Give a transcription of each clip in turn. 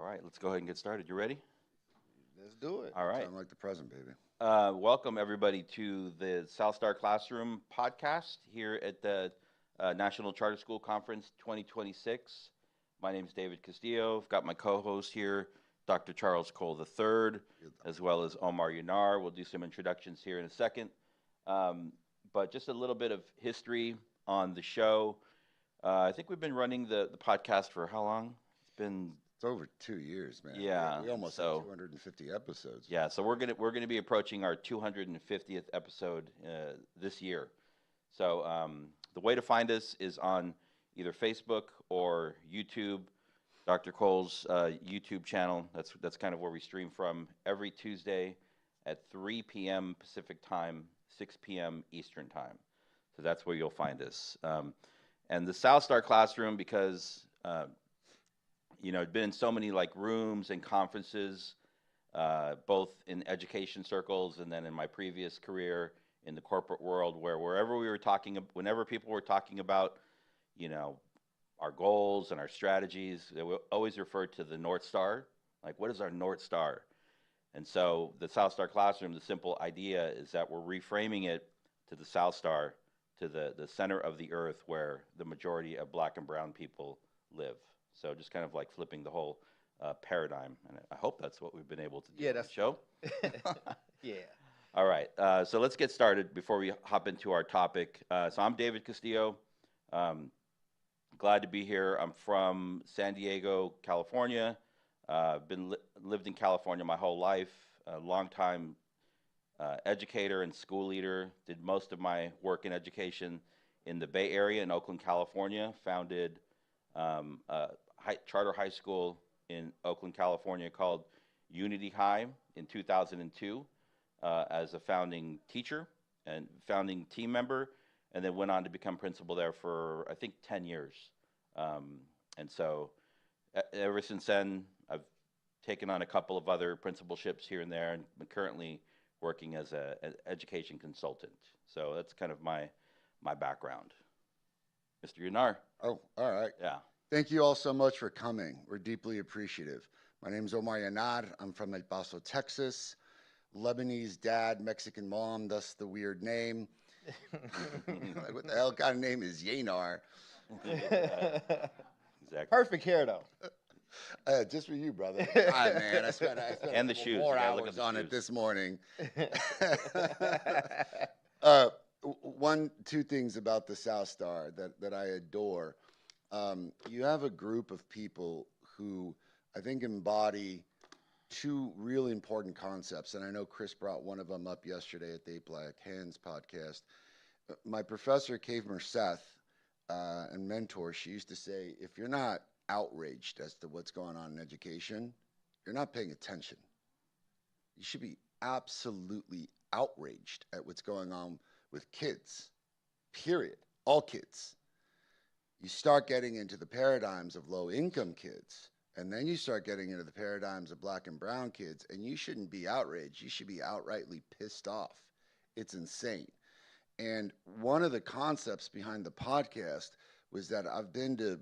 All right, let's go ahead and get started. You ready? Let's do it. All right. Sound like the present, baby. Welcome, everybody, to the South Star Classroom podcast here at the National Charter School Conference 2026. My name is David Castillo. I've got my co host here, Dr. Charles Cole III, as well as Omar Yanar. We'll do some introductions here in a second. But just a little bit of history on the show. I think we've been running the podcast for how long? It's over 2 years, man. Yeah, We almost so had 250 episodes. yeah, so we're gonna be approaching our 250th episode this year. So the way to find us is on either Facebook or YouTube. Dr. Cole's YouTube channel. That's kind of where we stream from every Tuesday at 3 p.m. Pacific time, 6 p.m. Eastern time. So that's where you'll find us. And the South Star Classroom, because I've been in so many like rooms and conferences, both in education circles and then in my previous career in the corporate world, where whenever people were talking about, you know, our goals and our strategies, they will always refer to the North Star. Like, what is our North Star? And so the South Star Classroom, the simple idea is that we're reframing it to the South Star, to the center of the earth where the majority of black and brown people live. So just kind of like flipping the whole paradigm. And I hope that's what we've been able to do on the show. Yeah. All right. So let's get started before we hop into our topic. So I'm David Castillo. Glad to be here. I'm from San Diego, California. Lived in California my whole life. A long time educator and school leader. Did most of my work in education in the Bay Area in Oakland, California. Founded a charter high school in Oakland, California called Unity High in 2002 as a founding teacher and founding team member, and then went on to become principal there for, I think, 10 years. And so ever since then, I've taken on a couple of other principalships here and there, and I'm currently working as an education consultant. So that's kind of my background. Mr. Yanar. Oh, all right. Yeah. Thank you all so much for coming. We're deeply appreciative. My name is Omar Yanar. I'm from El Paso, Texas. Lebanese dad, Mexican mom, thus the weird name. Like, what the hell kind of name is Yanar? Exactly. Perfect hair, though. Just for you, brother. God, man, I spent And the a couple shoes. more You gotta look at hours the on shoes. it this morning. Two things about the South Star that I adore. You have a group of people who I think embody two really important concepts, and I know Chris brought one of them up yesterday at the Eight Black Hands podcast. My professor, Cave Merseth, and mentor, she used to say, if you're not outraged as to what's going on in education, you're not paying attention. You should be absolutely outraged at what's going on with kids, period, all kids. You start getting into the paradigms of low-income kids, and then you start getting into the paradigms of black and brown kids, and you shouldn't be outraged. You should be outrightly pissed off. It's insane. And one of the concepts behind the podcast was that I've been to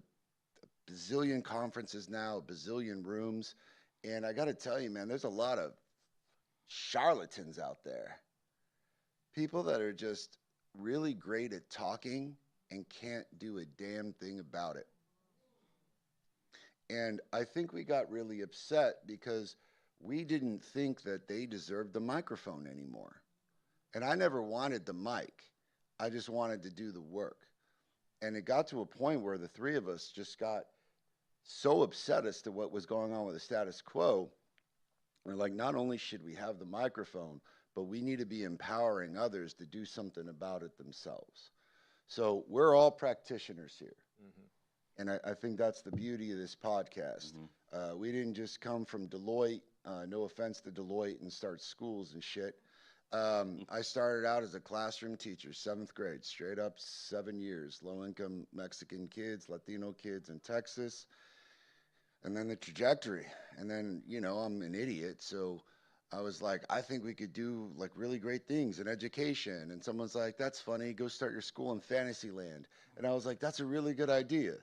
a bazillion conferences now, a bazillion rooms, and I got to tell you, man, there's a lot of charlatans out there. People that are just really great at talking and can't do a damn thing about it. And I think we got really upset because we didn't think that they deserved the microphone anymore. And I never wanted the mic. I just wanted to do the work. And it got to a point where the three of us just got so upset as to what was going on with the status quo. We're like, not only should we have the microphone, but we need to be empowering others to do something about it themselves. So we're all practitioners here. Mm-hmm. And I think that's the beauty of this podcast. Mm-hmm. We didn't just come from Deloitte, no offense to Deloitte, and start schools and shit. I started out as a classroom teacher, 7th grade, straight up 7 years, low-income Mexican kids, Latino kids in Texas, and then the trajectory. And then, I'm an idiot, so I was like, I think we could do like really great things in education. And someone's like, that's funny, go start your school in Fantasyland. And I was like, that's a really good idea.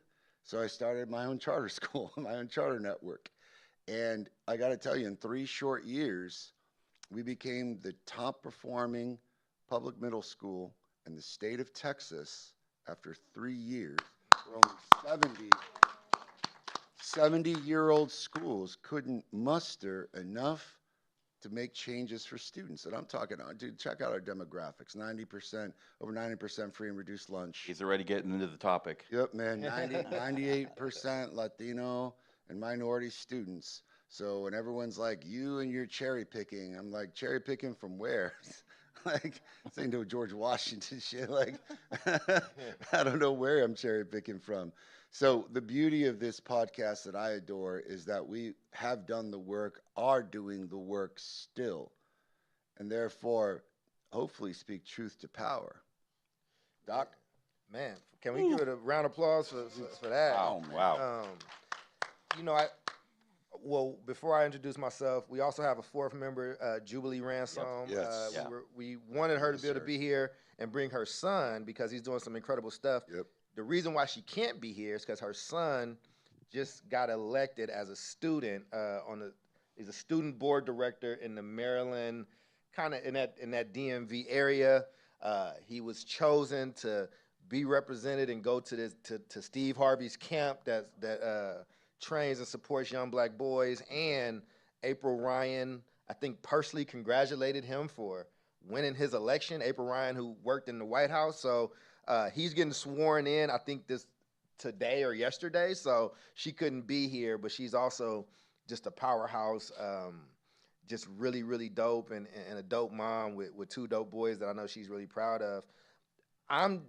So I started my own charter school, my own charter network. And I got to tell you, in 3 short years, we became the top performing public middle school in the state of Texas after 3 years. Where only 70-year-old schools couldn't muster enough to make changes for students. And I'm talking, dude, check out our demographics. 90%, over 90% free and reduced lunch. He's already getting into the topic. Yep, man, 98% Latino and minority students. So when everyone's like, you and your cherry picking, I'm like, cherry picking from where? Like, saying to George Washington shit. Like, I don't know where I'm cherry picking from. So the beauty of this podcast that I adore is that we have done the work, are doing the work still, and therefore, hopefully, speak truth to power. Doc? Man, can we give it a round of applause for that? Wow, wow. You know, well, before I introduce myself, we also have a fourth member, Jubilee Ransom. Yep. Yes. Yeah. We wanted her to Yes, be able sir. to be here and bring her son because he's doing some incredible stuff. Yep. The reason why she can't be here is because her son just got elected as a student he's a student board director in the Maryland, kind of in that DMV area. He was chosen to be represented and go to to Steve Harvey's camp that trains and supports young black boys. And April Ryan, I think, personally congratulated him for winning his election. April Ryan, who worked in the White House. So he's getting sworn in, I think, this today or yesterday. So she couldn't be here, but she's also just a powerhouse, just really, really dope and a dope mom with 2 dope boys that I know she's really proud of. I'm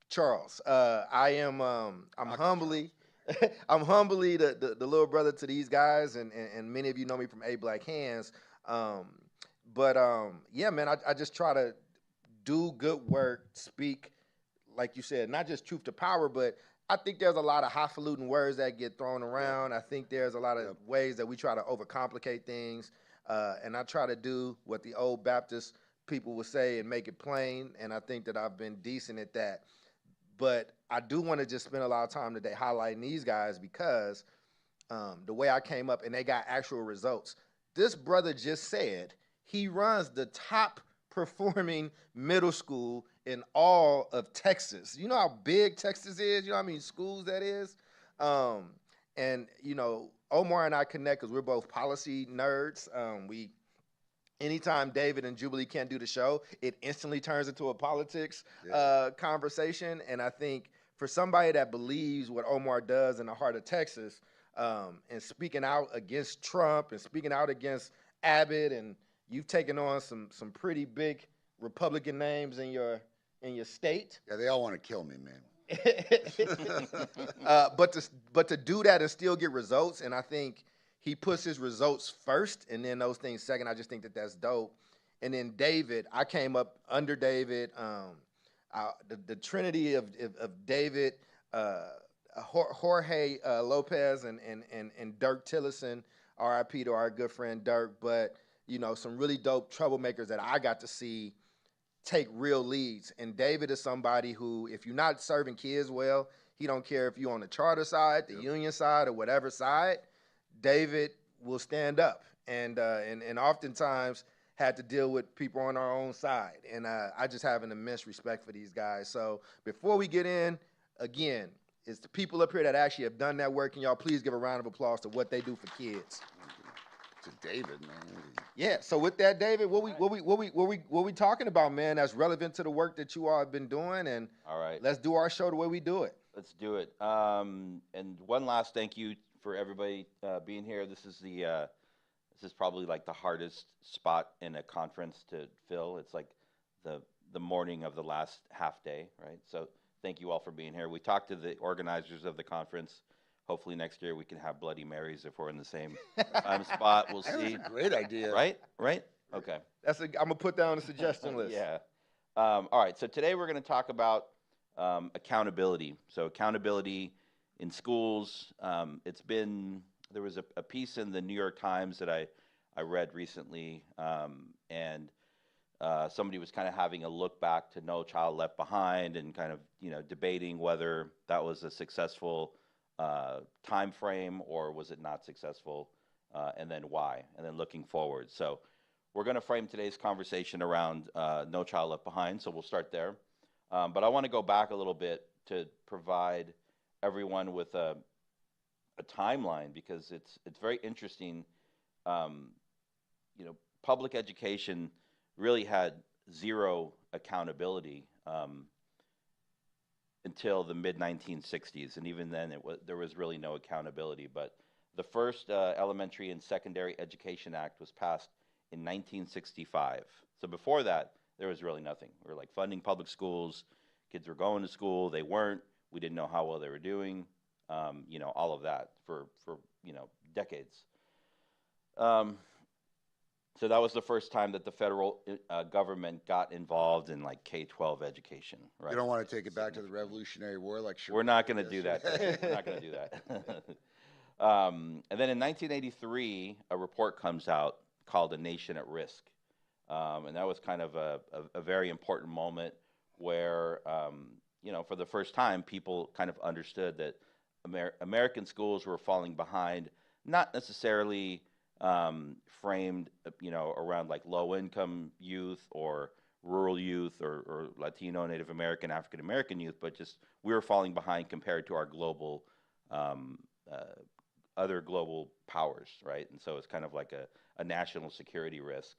Charles. I'm humbly I'm humbly the little brother to these guys, and many of you know me from A Black Hands. Yeah, man, I just try to do good work, speak, like you said, not just truth to power, but I think there's a lot of highfalutin words that get thrown around. I think there's a lot of ways that we try to overcomplicate things, and I try to do what the old Baptist people would say and make it plain, and I think that I've been decent at that. But I do want to just spend a lot of time today highlighting these guys because the way I came up and they got actual results. This brother just said he runs the top performing middle school in all of Texas. You know how big Texas is? You know how many schools that is? And, you know, Omar and I connect because we're both policy nerds. Anytime David and Jubilee can't do the show, it instantly turns into a politics conversation. And I think for somebody that believes what Omar does in the heart of Texas, and speaking out against Trump and speaking out against Abbott, and you've taken on some pretty big Republican names in your state. Yeah, they all want to kill me, man. But to do that and still get results, and I think he puts his results first and then those things second. I just think that that's dope. And then David, I came up under David. The trinity of David, Jorge Lopez, and Dirk Tillison, RIP to our good friend Dirk. But, you know, some really dope troublemakers that I got to see take real leads. And David is somebody who, if you're not serving kids well, he don't care if you're on the charter side, the union side, or whatever side, David will stand up, and oftentimes had to deal with people on our own side. And I just have an immense respect for these guys. So before we get in, again, it's the people up here that actually have done that work, and y'all please give a round of applause to what they do for kids. To David, man. Yeah. So with that, David, what we talking about, man? That's relevant to the work that you all have been doing, and All right. let's do our show the way we do it. Let's do it. And one last thank you for everybody being here. This is probably like the hardest spot in a conference to fill. It's like the morning of the last half day, right? So thank you all for being here. We talked to the organizers of the conference. Hopefully next year we can have Bloody Marys if we're in the same spot. We'll see. That's a great idea. Right? Okay. I'm gonna put that on the suggestion list. Yeah. All right. So today we're going to talk about accountability. So accountability in schools. There was a piece in the New York Times that I read recently, and somebody was kind of having a look back to No Child Left Behind and kind of, you know, debating whether that was a successful time frame or was it not successful. and then why, and then looking forward. So we're going to frame today's conversation around No Child Left Behind, so we'll start there. But I want to go back a little bit to provide everyone with a timeline, because it's very interesting. Public education really had zero accountability until the mid 1960s, and even then there was really no accountability. But the first Elementary and Secondary Education Act was passed in 1965. So before that, there was really nothing. We were like funding public schools, kids were going to school, they weren't. We didn't know how well they were doing. All of that for decades. So that was the first time that the federal government got involved in like K-12 education. Right? You don't want to take it back to the Revolutionary War, like we're not going to do that. We're not going to do that. And then in 1983, a report comes out called "A Nation at Risk," and that was kind of a very important moment where for the first time people kind of understood that American schools were falling behind, not necessarily framed, around like low-income youth or rural youth or Latino, Native American, African American youth, but just we were falling behind compared to our global, other global powers, right? And so it's kind of like a national security risk.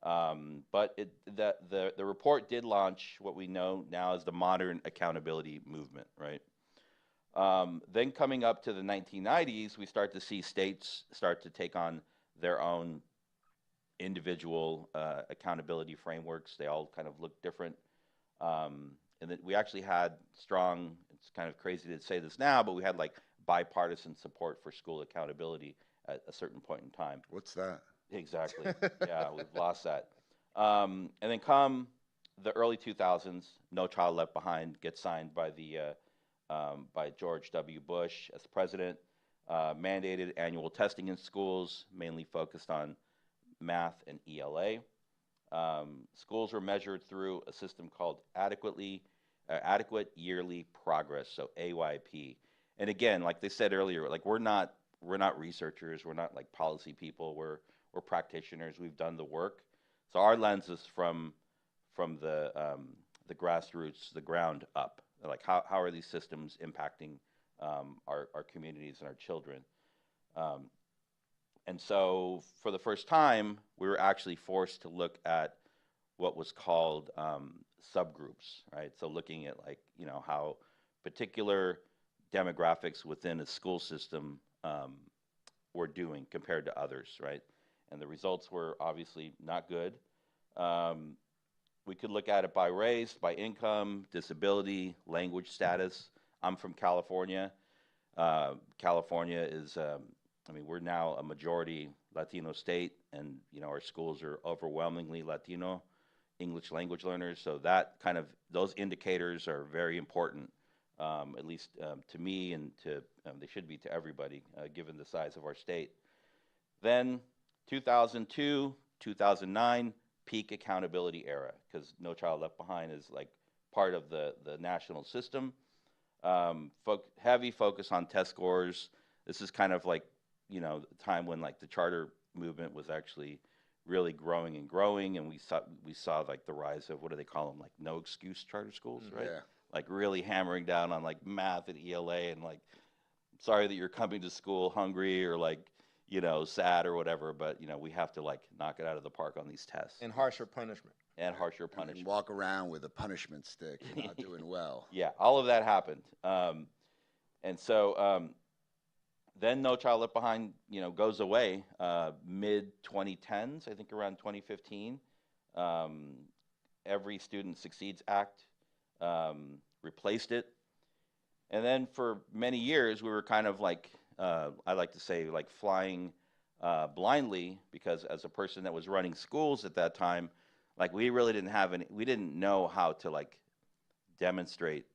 But the report did launch what we know now as the modern accountability movement, right? Then coming up to the 1990s, we start to see states start to take on their own individual accountability frameworks. They all kind of look different. And then we actually had strong, it's kind of crazy to say this now, but we had like bipartisan support for school accountability at a certain point in time. What's that? Exactly. Yeah, we've lost that. And then come the early 2000s, No Child Left Behind gets signed by by George W. Bush as president, mandated annual testing in schools, mainly focused on math and ELA. Schools were measured through a system called Adequate Yearly Progress, so AYP. And again, like they said earlier, like we're not researchers, we're not like policy people, we're practitioners. We've done the work, so our lens is from the grassroots, the ground up. Like how are these systems impacting our communities and our children? And so for the first time, we were actually forced to look at what was called subgroups, right? So looking at like how particular demographics within a school system were doing compared to others, right? And the results were obviously not good. We could look at it by race, by income, disability, language status. I'm from California. California is, we're now a majority Latino state, and our schools are overwhelmingly Latino English language learners. So that kind of, those indicators are very important, at least to me, and they should be to everybody, given the size of our state. Then 2002, 2009, peak accountability era, because No Child Left Behind is like part of the national system. Heavy focus on test scores. This is kind of like, the time when like the charter movement was actually really growing, and we saw like the rise of, what do they call them, like no excuse charter schools, right? Yeah. Like really hammering down on like math and ELA, and like, sorry that you're coming to school hungry or like, sad or whatever, but we have to like knock it out of the park on these tests. And harsher punishment. And harsher punishment. And walk around with a punishment stick, you're not doing well. Yeah, all of that happened. And so then No Child Left Behind, goes away mid 2010s, I think around 2015. Every Student Succeeds Act replaced it. And then for many years, we were kind of like, I like to say, like flying blindly, because as a person that was running schools at that time, like we really didn't have we didn't know how to like demonstrate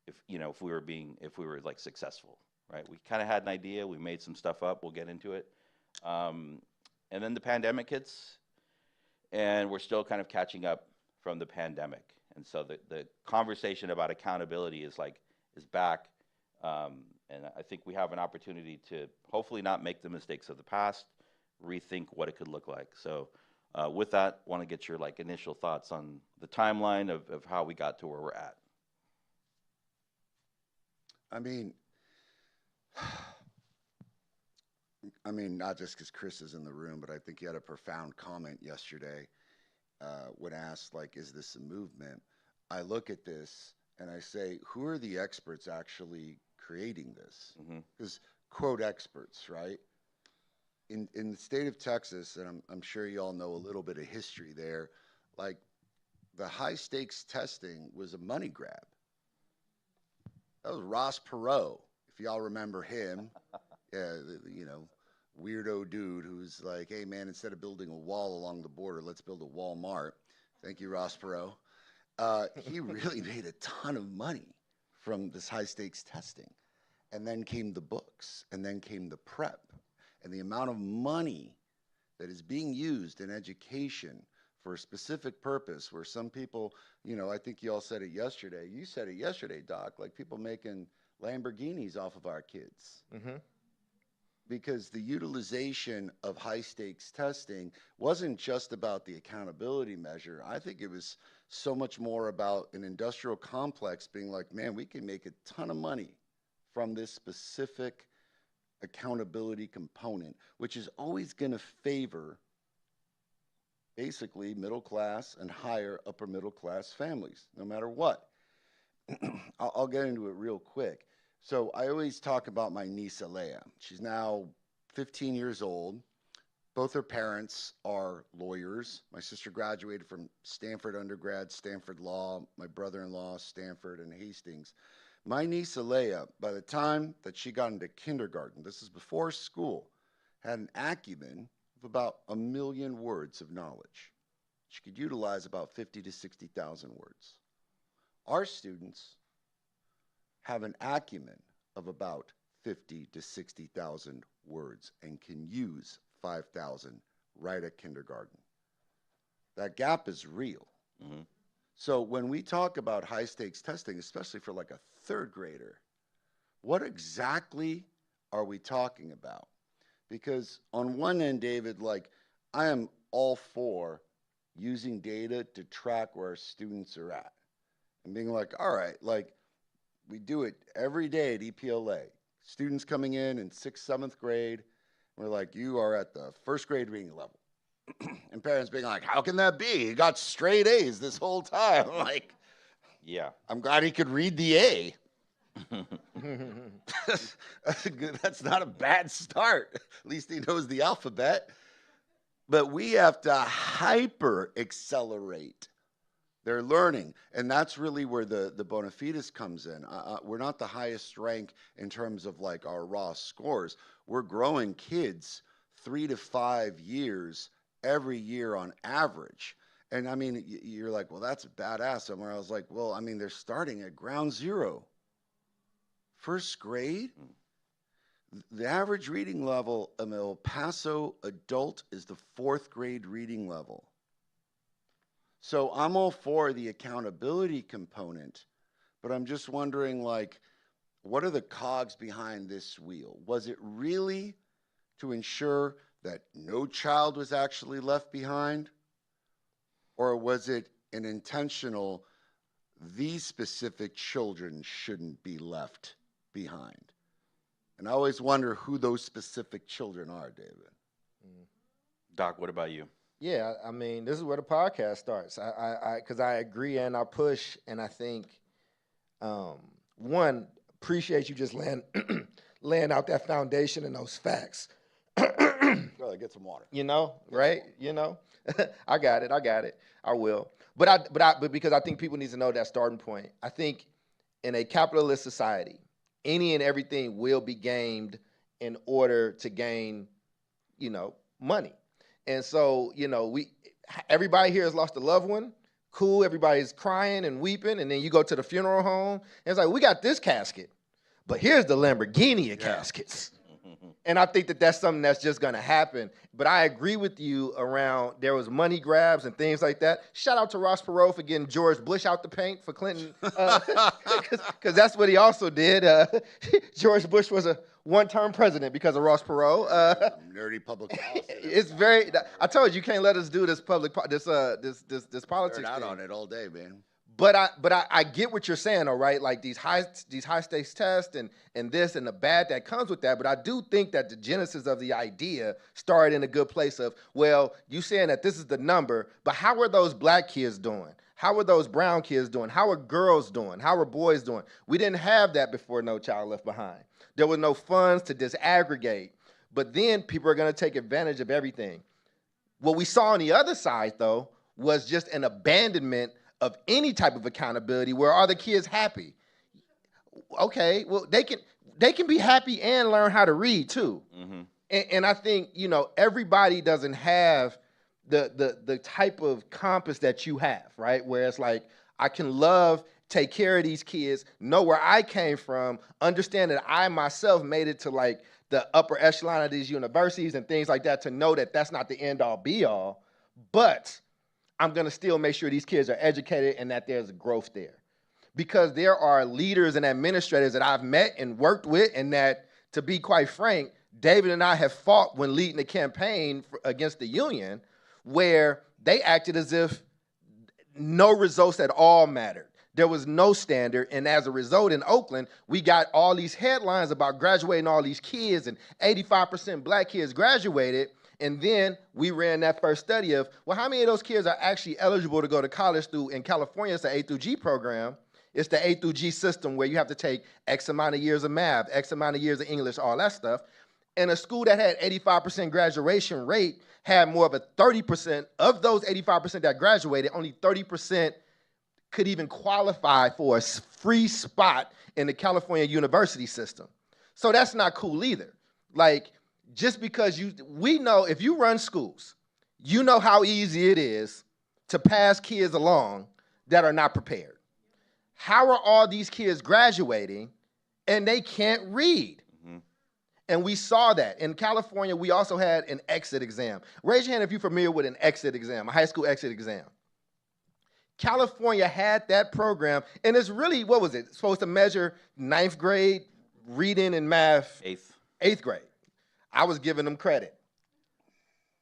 if we were like successful, right? We kind of had an idea, we made some stuff up, we'll get into it. And then the pandemic hits, and we're still kind of catching up from the pandemic. And so the conversation about accountability is back. And I think we have an opportunity to hopefully not make the mistakes of the past, rethink what it could look like. So with that, want to get your like initial thoughts on the timeline of how we got to where we're at. I mean, not just because Chris is in the room, but I think he had a profound comment yesterday when asked, like, is this a movement? I look at this and I say, who are the experts actually creating this? Because, quote, experts, right? In the state of Texas, and I'm sure you all know a little bit of history there, like, the high stakes testing was a money grab. That was Ross Perot, if y'all remember him. Yeah, you know, weirdo dude who's like, hey man, instead of building a wall along the border, let's build a Walmart. Thank you, Ross Perot. He really made a ton of money from this high stakes testing. And then came the books, and then came the prep. And the amount of money that is being used in education for a specific purpose, where some people, you know, I think you all said it yesterday. You said it yesterday, Doc, like people making Lamborghinis off of our kids. Because the utilization of high stakes testing wasn't just about the accountability measure. I think it was so much more about an industrial complex being like, man, we can make a ton of money from this specific accountability component, which is always going to favor basically middle class and higher upper middle class families, no matter what. I'll get into it real quick. So I always talk about my niece, Alea. She's now 15 years old. Both her parents are lawyers. My sister graduated from Stanford undergrad, Stanford Law. My brother-in-law, Stanford and Hastings. My niece, Alea, by the time that she got into kindergarten, this is before school, had an acumen of about 1 million words of knowledge. She could utilize about 50 to 60,000 words. Our students have an acumen of about 50 to 60,000 words and can use 5,000 right at kindergarten. That gap is real. So when we talk about high stakes testing, especially for like a third grader, what exactly are we talking about? Because on one end, David, like I am all for using data to track where our students are at and being like, all right, like we do it every day at EPLA. Students coming in 6th, 7th grade, we're like, you are at the first grade reading level. And parents being like, how can that be? He got straight A's this whole time. Like, Yeah. I'm glad he could read the A. That's not a bad start. At least he knows the alphabet. But we have to hyper accelerate their learning. And that's really where the bona fides comes in. We're not the highest rank in terms of like our raw scores. We're growing kids 3 to 5 years every year on average. And I mean, you're like, well, that's badass. Somewhere I was like, well, I mean, they're starting at ground zero. First grade, the average reading level of El Paso adult is the 4th grade reading level. So I'm all for the accountability component, but I'm just wondering, like, what are the cogs behind this wheel? Was it really to ensure that no child was actually left behind? Or was it an intentional, these specific children shouldn't be left behind? And I always wonder who those specific children are, David. Doc, what about you? Yeah, I mean, this is where the podcast starts. Because I agree and I push, and I think, one, appreciate you just laying out that foundation and those facts. Brother, get some water. You know, right? You know, I got it. I will. But because I think people need to know that starting point. I think in a capitalist society, any and everything will be gamed in order to gain, you know, money. And so, you know, everybody here has lost a loved one. Cool, everybody's crying and weeping, and then you go to the funeral home, and it's like, we got this casket, but here's the Lamborghini of caskets. And I think that that's something that's just going to happen. But I agree with you around there was money grabs and things like that. Shout out to Ross Perot for getting George Bush out the paint for Clinton, because that's what he also did. George Bush was a one-term president because of Ross Perot. Nerdy public policy. It's very. I told you, you can't let us do this this politics Nerd out thing. on it all day, man. But I get what you're saying, all right? Like these high stakes tests and this and the bad that comes with that. But I do think that the genesis of the idea started in a good place of, well, you saying that this is the number, but how are those black kids doing? How are those brown kids doing? How are girls doing? How are boys doing? We didn't have that before No Child Left Behind. There were no funds to disaggregate. But then people are going to take advantage of everything. What we saw on the other side, though, was just an abandonment of any type of accountability. Where are the kids happy? Okay, well, they can be happy and learn how to read too. Mm-hmm. And I think, you know, everybody doesn't have the type of compass that you have, right? Where it's like, I can love, take care of these kids, know where I came from, understand that I myself made it to like the upper echelon of these universities and things like that, to know that that's not the end all be all, but I'm going to still make sure these kids are educated and that there's growth there. Because there are leaders and administrators that I've met and worked with, and that, to be quite frank, David and I have fought when leading the campaign against the union, where they acted as if no results at all mattered. There was no standard, and as a result in Oakland, we got all these headlines about graduating all these kids, and 85% black kids graduated. And then we ran that first study of, well, how many of those kids are actually eligible to go to college through, in California, it's the A through G program. It's the A through G system where you have to take X amount of years of math, X amount of years of English, all that stuff. And a school that had 85% graduation rate had more of a 30% of those 85% that graduated, only 30% could even qualify for a free spot in the California university system. So that's not cool either. Like, just because we know if you run schools, you know how easy it is to pass kids along that are not prepared. How are all these kids graduating and they can't read? Mm-hmm. And we saw that. In California, we also had an exit exam. Raise your hand if you're familiar with an exit exam, a high school exit exam. California had that program, and it's really, what was it? Supposed to measure 9th grade reading and math. 8th grade. I was giving them credit.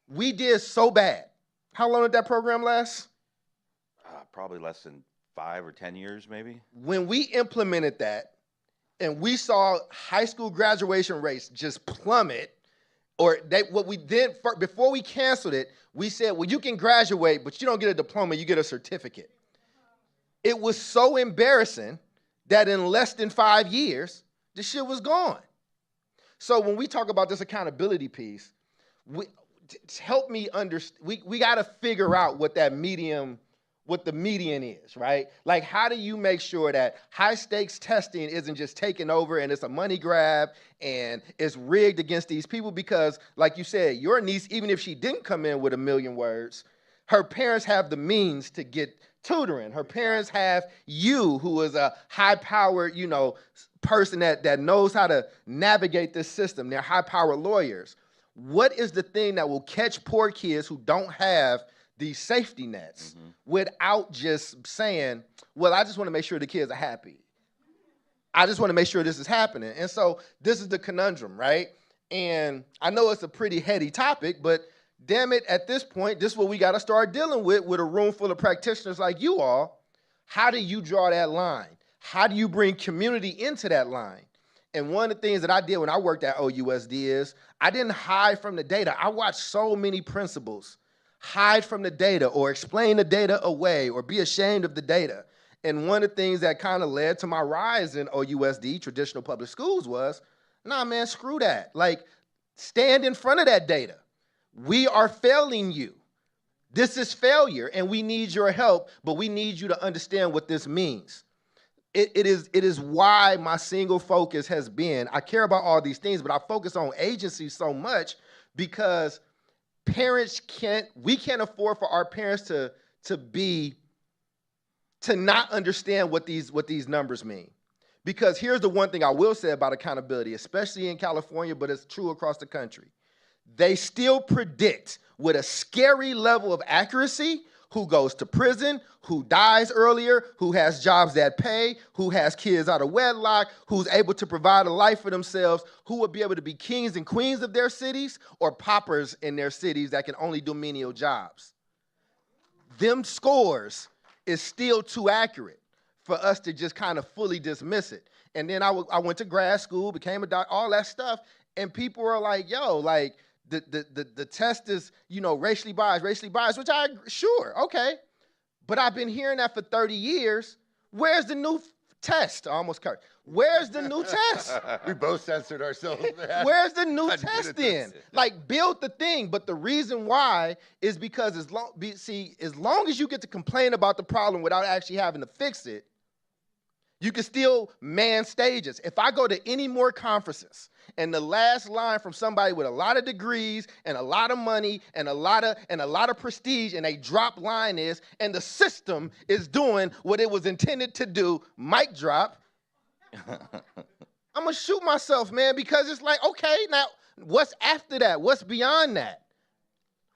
We did so bad. How long did that program last? Probably less than 5 or 10 years, maybe. When we implemented that, and we saw high school graduation rates just plummet, what we did before we canceled it, we said, well, you can graduate, but you don't get a diploma, you get a certificate. It was so embarrassing that in less than 5 years, the shit was gone. So when we talk about this accountability piece, help me understand. We got to figure out what the median is, right? Like, how do you make sure that high stakes testing isn't just taken over and it's a money grab and it's rigged against these people? Because, like you said, your niece, even if she didn't come in with 1 million words, her parents have the means to get tutoring. Her parents have you, who is a high-powered, person that knows how to navigate this system. They're high-powered lawyers. What is the thing that will catch poor kids who don't have these safety nets without just saying, well, I just want to make sure the kids are happy. I just want to make sure this is happening. And so this is the conundrum, right? And I know it's a pretty heady topic, but damn it, at this point, this is what we got to start dealing with a room full of practitioners like you all. How do you draw that line? How do you bring community into that line? And one of the things that I did when I worked at OUSD is I didn't hide from the data. I watched so many principals hide from the data or explain the data away or be ashamed of the data. And one of the things that kind of led to my rise in OUSD, traditional public schools, was, nah, man, screw that. Like, stand in front of that data. We are failing you. This is failure, and we need your help, but we need you to understand what this means. It is why my single focus has been, I care about all these things, but I focus on agency so much because we can't afford for our parents to not understand what these numbers mean. Because here's the one thing I will say about accountability, especially in California, but it's true across the country. They still predict with a scary level of accuracy who goes to prison, who dies earlier, who has jobs that pay, who has kids out of wedlock, who's able to provide a life for themselves, who will be able to be kings and queens of their cities or paupers in their cities that can only do menial jobs. Them scores is still too accurate for us to just kind of fully dismiss it. And then I went to grad school, became a doctor, all that stuff, and people were like, yo, like, the test is, racially biased, which sure, okay. But I've been hearing that for 30 years. Where's the new test? I almost cursed. Where's the new test? We both censored ourselves, man. Where's the new test then? Like, build the thing. But the reason why is because as long as you get to complain about the problem without actually having to fix it, you can still man stages. If I go to any more conferences and the last line from somebody with a lot of degrees and a lot of money and a lot of prestige and a drop line is, and the system is doing what it was intended to do, mic drop, I'm gonna shoot myself, man, because it's like, okay, now what's after that? What's beyond that?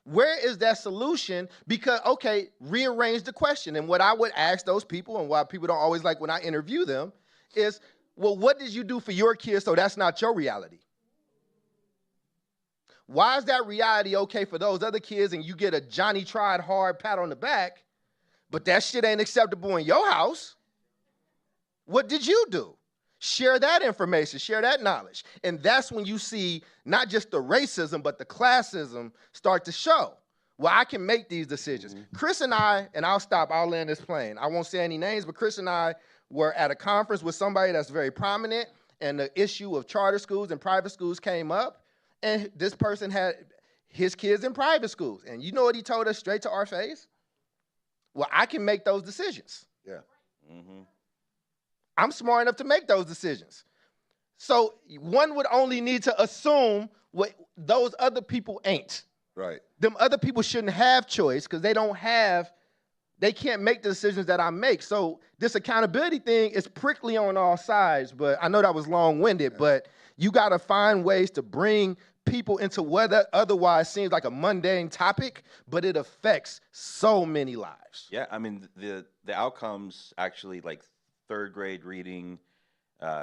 Where is that solution? Because, okay, rearrange the question. And what I would ask those people, and why people don't always like when I interview them, is, well, what did you do for your kids so that's not your reality? Why is that reality okay for those other kids and you get a Johnny tried hard pat on the back, but that shit ain't acceptable in your house? What did you do? Share that information, share that knowledge. And that's when you see not just the racism, but the classism start to show. Well, I can make these decisions. Mm-hmm. Chris and I'll land this plane. I won't say any names, but Chris and I were at a conference with somebody that's very prominent, and the issue of charter schools and private schools came up, and this person had his kids in private schools. And you know what he told us straight to our face? Well, I can make those decisions. Yeah. Mm-hmm. I'm smart enough to make those decisions. So one would only need to assume what those other people ain't. Right. Them other people shouldn't have choice because they can't make the decisions that I make. So this accountability thing is prickly on all sides, but I know that was long-winded, but you got to find ways to bring people into what otherwise seems like a mundane topic, but it affects so many lives. Yeah, I mean, the outcomes actually, like third grade reading,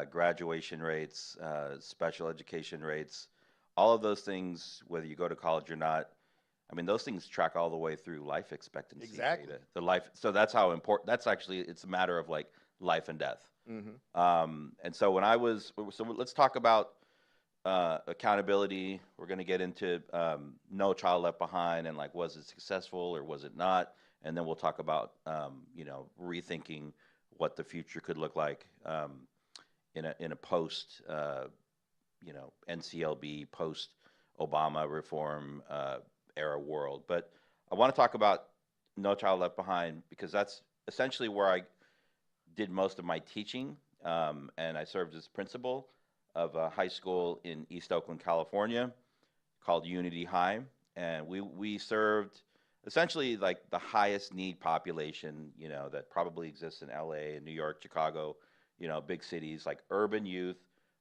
graduation rates, special education rates, all of those things, whether you go to college or not, I mean, those things track all the way through life expectancy. Exactly. Data. So that's how important, that's actually, it's a matter of like life and death. Mm-hmm. And so let's talk about accountability. We're going to get into No Child Left Behind and like, was it successful or was it not? And then we'll talk about, rethinking what the future could look like in a post, NCLB, post Obama reform era world. But I want to talk about No Child Left Behind because that's essentially where I did most of my teaching, and I served as principal of a high school in East Oakland, California, called Unity High, and we served essentially like the highest need population, that probably exists in LA and New York, Chicago, big cities, like urban youth,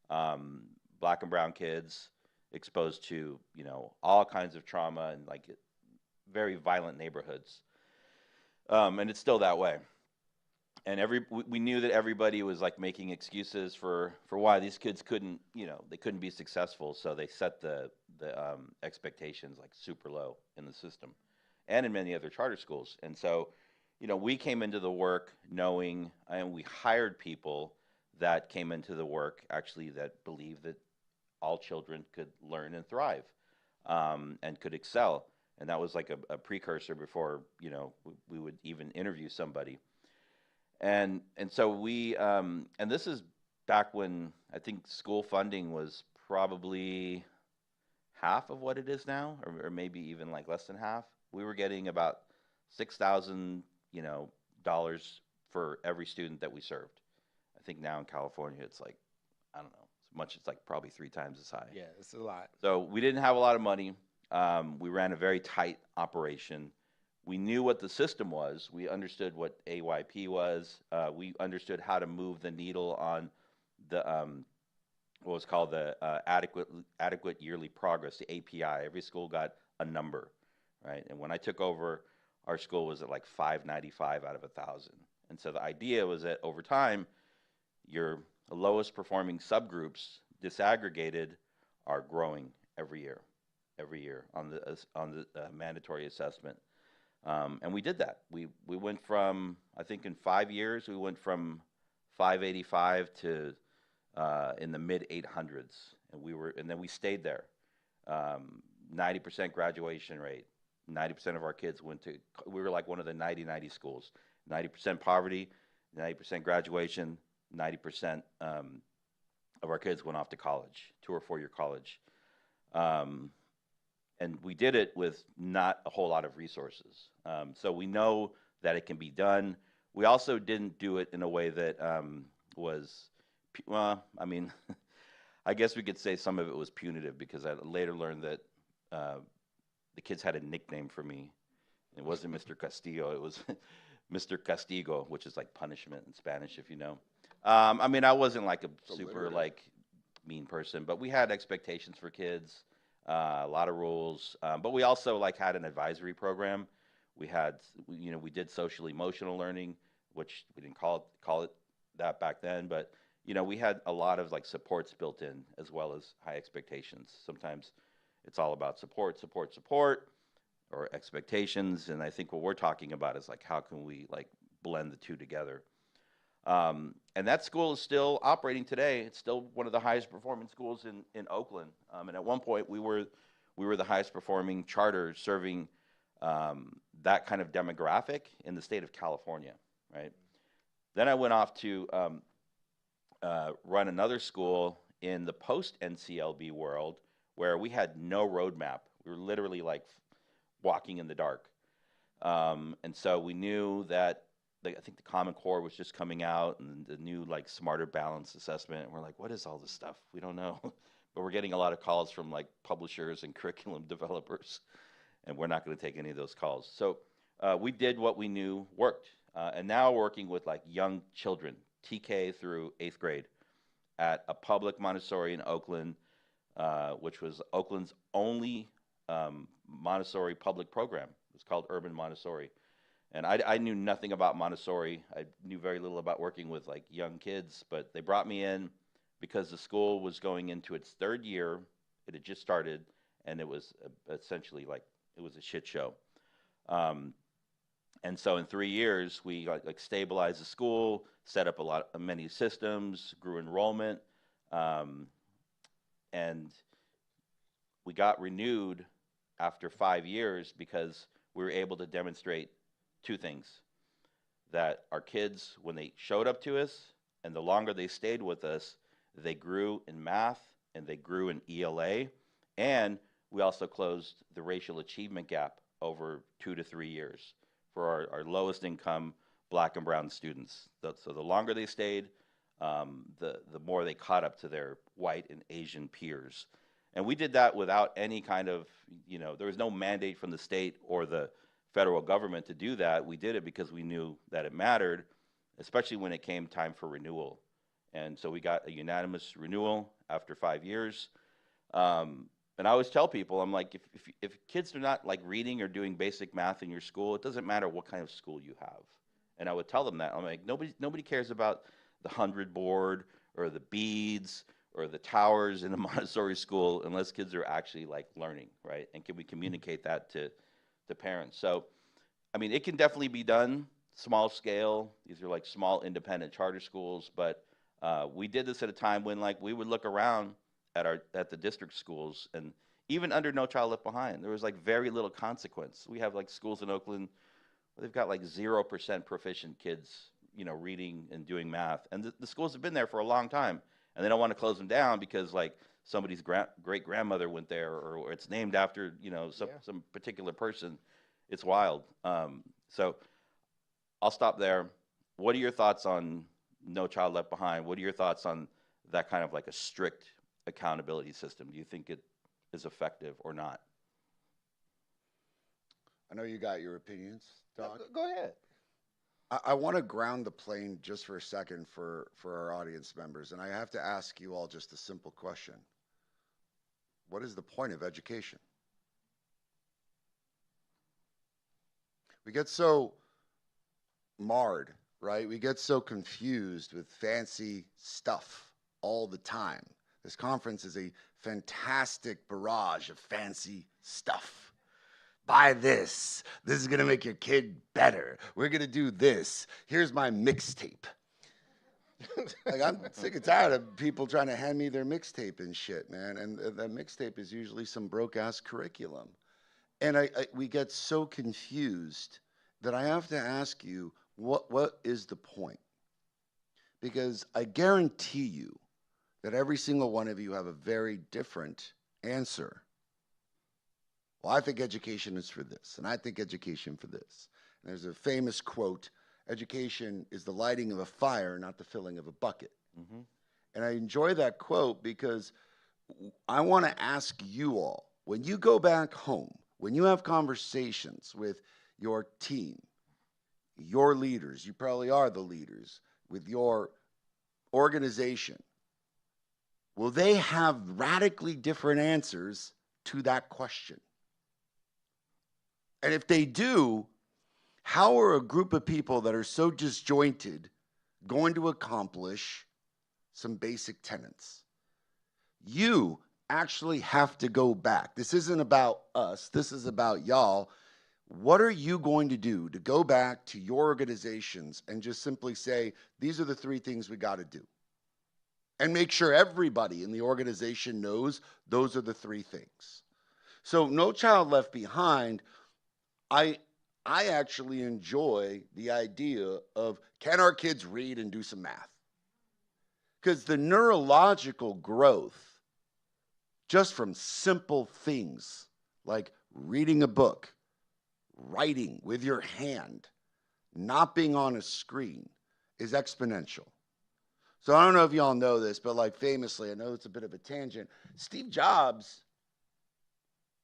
black and brown kids exposed to, all kinds of trauma and like very violent neighborhoods. And it's still that way. And we knew that everybody was like making excuses for why these kids couldn't, they couldn't be successful. So they set the expectations like super low in the system. And in many other charter schools. And so, we came into the work knowing, and we hired people that came into the work actually that believed that all children could learn and thrive, and could excel. And that was like a precursor before, we would even interview somebody. And so and this is back when I think school funding was probably half of what it is now, or maybe even like less than half. We were getting about $6,000, dollars for every student that we served. I think now in California it's like, I don't know, as much as like probably 3 times as high. Yeah, it's a lot. So we didn't have a lot of money. We ran a very tight operation. We knew what the system was. We understood what AYP was. We understood how to move the needle on the what was called the adequate yearly progress, the API. Every school got a number, right? And when I took over, our school was at like 595 out of 1,000. And so the idea was that over time, your lowest performing subgroups disaggregated are growing every year on the mandatory assessment. And we did that. We went from, I think in 5 years, we went from 585 to in the mid 800s, and then we stayed there. 90% graduation rate. 90% of our kids we were like one of the 90-90 schools. 90% poverty, 90% graduation, 90% of our kids went off to college, 2 or 4 year college. And we did it with not a whole lot of resources. So we know that it can be done. We also didn't do it in a way that was, well, I mean, I guess we could say some of it was punitive, because I later learned that the kids had a nickname for me. It wasn't Mr. Castillo, it was Mr. Castigo, which is like punishment in Spanish, if you know. I mean, I wasn't like a super like mean person, but we had expectations for kids, a lot of rules. But we also like had an advisory program. We had, we did social emotional learning, which we didn't call it that back then, but we had a lot of like supports built in, as well as high expectations. Sometimes it's all about support, or expectations. And I think what we're talking about is like, how can we like blend the two together? And that school is still operating today. It's still one of the highest performing schools in Oakland. And at one point we were the highest performing charter serving that kind of demographic in the state of California, right? Then I went off to run another school in the post-NCLB world, where we had no roadmap. We were literally like walking in the dark. And so we knew that I think the Common Core was just coming out, and the new like smarter balance assessment. And we're like, what is all this stuff? We don't know. But we're getting a lot of calls from like publishers and curriculum developers, and we're not going to take any of those calls. So we did what we knew worked. And now working with like young children, TK through 8th grade, at a public Montessori in Oakland, which was Oakland's only Montessori public program. It was called Urban Montessori. And I knew nothing about Montessori. I knew very little about working with like young kids, but they brought me in because the school was going into its 3rd year. It had just started, and it was essentially like, it was a shit show. And so in 3 years, we like stabilized the school, set up many systems, grew enrollment, and we got renewed after 5 years because we were able to demonstrate 2 things: that our kids, when they showed up to us, and the longer they stayed with us, they grew in math and they grew in ELA, and we also closed the racial achievement gap over 2 to 3 years for our lowest income Black and brown students. So the longer they stayed, the more they caught up to their white and Asian peers. And we did that without any kind of, there was no mandate from the state or the federal government to do that. We did it because we knew that it mattered, especially when it came time for renewal. And so we got a unanimous renewal after 5 years. And I always tell people, I'm like, if kids are not like reading or doing basic math in your school, it doesn't matter what kind of school you have. And I would tell them that. I'm like, nobody cares about the 100 board or the beads or the towers in a Montessori school unless kids are actually like learning, right? And can we communicate that to parents? So, I mean, it can definitely be done, small scale. These are like small independent charter schools, but we did this at a time when like we would look around at the district schools, and even under No Child Left Behind, there was like very little consequence. We have like schools in Oakland where they've got like 0% proficient kids, reading and doing math, and the schools have been there for a long time, and they don't want to close them down because like somebody's great grandmother went there, or it's named after some particular person. It's wild. So I'll stop there. What are your thoughts on No Child Left Behind? What are your thoughts on that kind of like a strict accountability system? Do you think it is effective or not? I know you got your opinions, Doc. Go ahead. I want to ground the plane just for a second for our audience members, and I have to ask you all just a simple question. What is the point of education? We get so marred, right? We get so confused with fancy stuff all the time. This conference is a fantastic barrage of fancy stuff. Buy this. This is going to make your kid better. We're going to do this. Here's my mixtape. Like, I'm sick and tired of people trying to hand me their mixtape and shit, man. And that mixtape is usually some broke ass curriculum. And we get so confused that I have to ask you, what is the point? Because I guarantee you that every single one of you have a very different answer. Well, I think education is for this, and I think education for this. And there's a famous quote, education is the lighting of a fire, not the filling of a bucket. Mm-hmm. And I enjoy that quote because I want to ask you all, when you go back home, when you have conversations with your team, your leaders, you probably are the leaders, with your organization, will they have radically different answers to that question? And if they do, how are a group of people that are so disjointed going to accomplish some basic tenets? You actually have to go back. This isn't about us. This is about y'all. What are you going to do to go back to your organizations and just simply say, these are the 3 things we got to do? And make sure everybody in the organization knows those are the 3 things. So No Child Left Behind, I actually enjoy the idea of, can our kids read and do some math? Because the neurological growth, just from simple things like reading a book, writing with your hand, not being on a screen, is exponential. So I don't know if y'all know this, but like famously, I know it's a bit of a tangent, Steve Jobs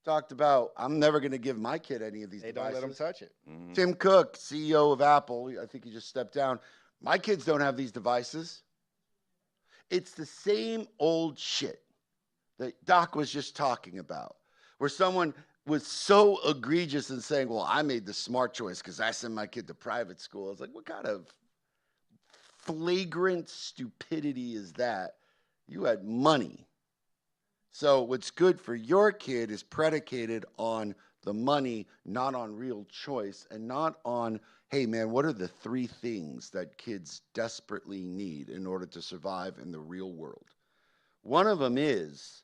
talked about, I'm never going to give my kid any of these devices. Don't let them touch it. Mm-hmm. Tim Cook, CEO of Apple, I think he just stepped down. My kids don't have these devices. It's the same old shit that Doc was just talking about, where someone was so egregious in saying, well, I made the smart choice because I sent my kid to private school. It's like, what kind of flagrant stupidity is that? You had money. So what's good for your kid is predicated on the money, not on real choice, and not on, hey, man, what are the 3 things that kids desperately need in order to survive in the real world? One of them is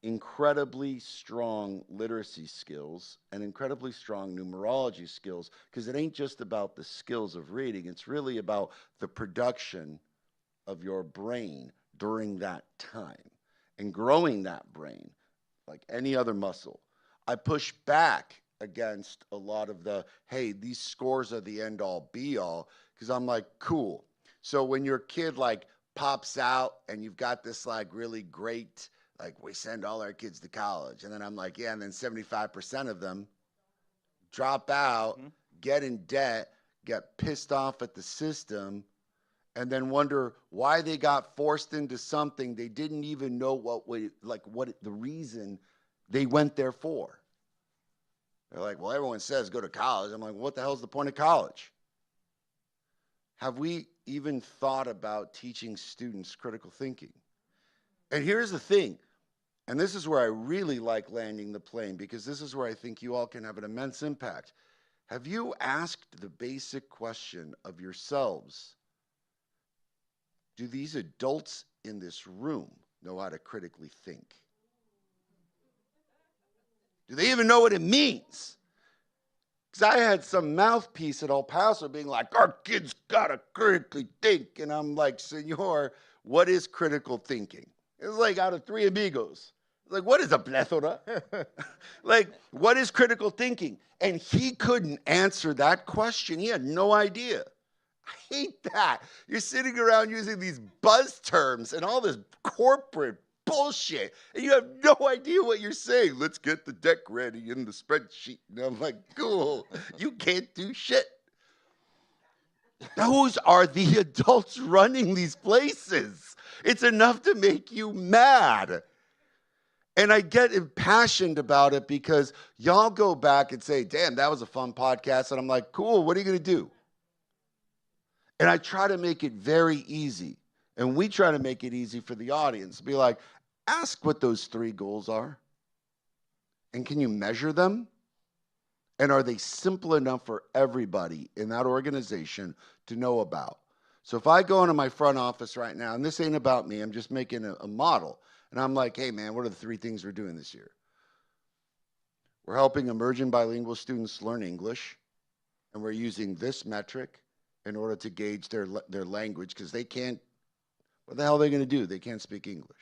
incredibly strong literacy skills and incredibly strong numerology skills, because it ain't just about the skills of reading. It's really about the production of your brain during that time and growing that brain like any other muscle. I push back against a lot of the, hey, these scores are the end all be all, because I'm like, cool. So when your kid like pops out and you've got this like really great, like we send all our kids to college, and then I'm like, yeah, and then 75% of them drop out, get in debt, get pissed off at the system, and then wonder why they got forced into something they didn't even know what the reason they went there for. They're like, well, everyone says go to college. I'm like, what the hell's the point of college? Have we even thought about teaching students critical thinking? And here's the thing, and this is where I really like landing the plane, because this is where I think you all can have an immense impact. Have you asked the basic question of yourselves, do these adults in this room know how to critically think? Do they even know what it means? Because I had some mouthpiece at El Paso being like, our kids gotta critically think. And I'm like, senor, what is critical thinking? It's like out of 3 amigos. Like, what is a plethora? Like, what is critical thinking? And he couldn't answer that question. He had no idea. I hate that. You're sitting around using these buzz terms and all this corporate bullshit, and you have no idea what you're saying. Let's get the deck ready in the spreadsheet. And I'm like, cool. You can't do shit. Those are the adults running these places. It's enough to make you mad. And I get impassioned about it because y'all go back and say, damn, that was a fun podcast. And I'm like, cool, what are you going to do? And I try to make it very easy. And we try to make it easy for the audience. Be like, ask what those 3 goals are. And can you measure them? And are they simple enough for everybody in that organization to know about? So if I go into my front office right now, and this ain't about me, I'm just making a model. And I'm like, hey, man, what are the 3 things we're doing this year? We're helping emerging bilingual students learn English. And we're using this metric in order to gauge their language because they can't, what the hell are they going to do? They can't speak English.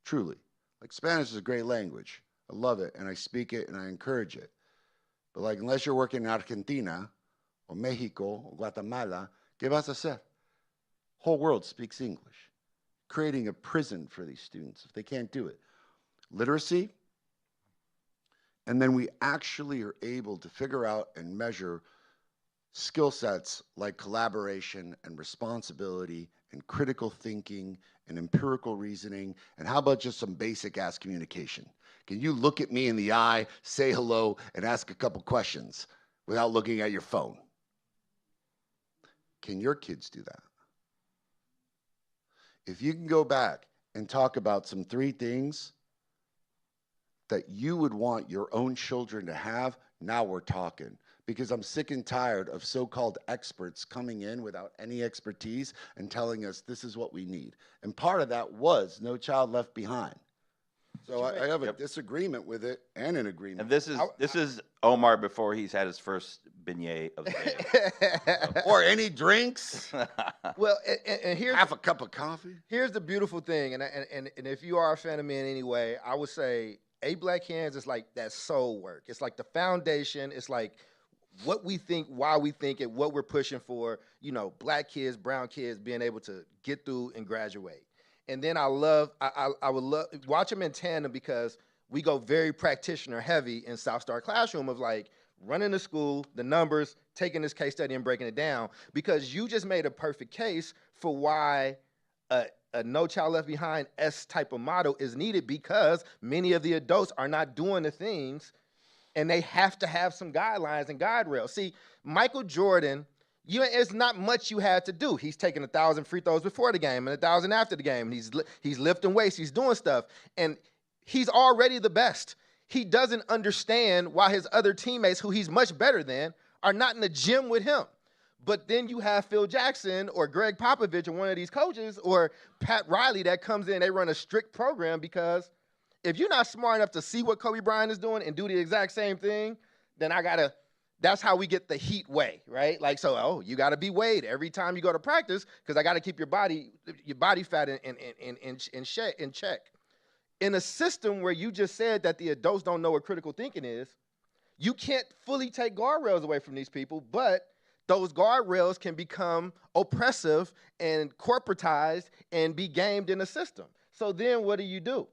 Truly. Like Spanish is a great language. I love it, and I speak it, and I encourage it. But like, unless you're working in Argentina, or Mexico, or Guatemala, ¿qué vas a hacer? Whole world speaks English. Creating a prison for these students if they can't do it. Literacy, and then we actually are able to figure out and measure skill sets like collaboration and responsibility and critical thinking and empirical reasoning, and how about just some basic ass communication? Can you look at me in the eye, say hello, and ask a couple questions without looking at your phone? Can your kids do that? If you can go back and talk about some 3 things that you would want your own children to have, now we're talking. Because I'm sick and tired of so-called experts coming in without any expertise and telling us this is what we need. And part of that was No Child Left Behind. So I have a disagreement with it and an agreement. And this is Omar before he's had his first beignet of the day. Or any drinks. Well, and here's half a cup of coffee. Here's the beautiful thing, and if you are a fan of me in any way, I would say Black Hands is like that soul work. It's like the foundation. It's like what we think, why we think it, what we're pushing for, you know, Black kids, brown kids being able to get through and graduate. And then I would love watch them in tandem because we go very practitioner heavy in South Star Classroom of like running the school, the numbers, taking this case study and breaking it down, because you just made a perfect case for why a No Child Left Behind S type of model is needed, because many of the adults are not doing the things and they have to have some guidelines and guide rails. See, Michael Jordan, it's not much you had to do. He's taking 1,000 free throws before the game and 1,000 after the game. And he's lifting weights, he's doing stuff, and he's already the best. He doesn't understand why his other teammates, who he's much better than, are not in the gym with him. But then you have Phil Jackson or Greg Popovich or one of these coaches or Pat Riley that comes in, they run a strict program, because if you're not smart enough to see what Kobe Bryant is doing and do the exact same thing, then that's how we get the heat way, right? Like, so, you got to be weighed every time you go to practice because I got to keep your body fat in check. In a system where you just said that the adults don't know what critical thinking is, you can't fully take guardrails away from these people, but those guardrails can become oppressive and corporatized and be gamed in a system. So then what do?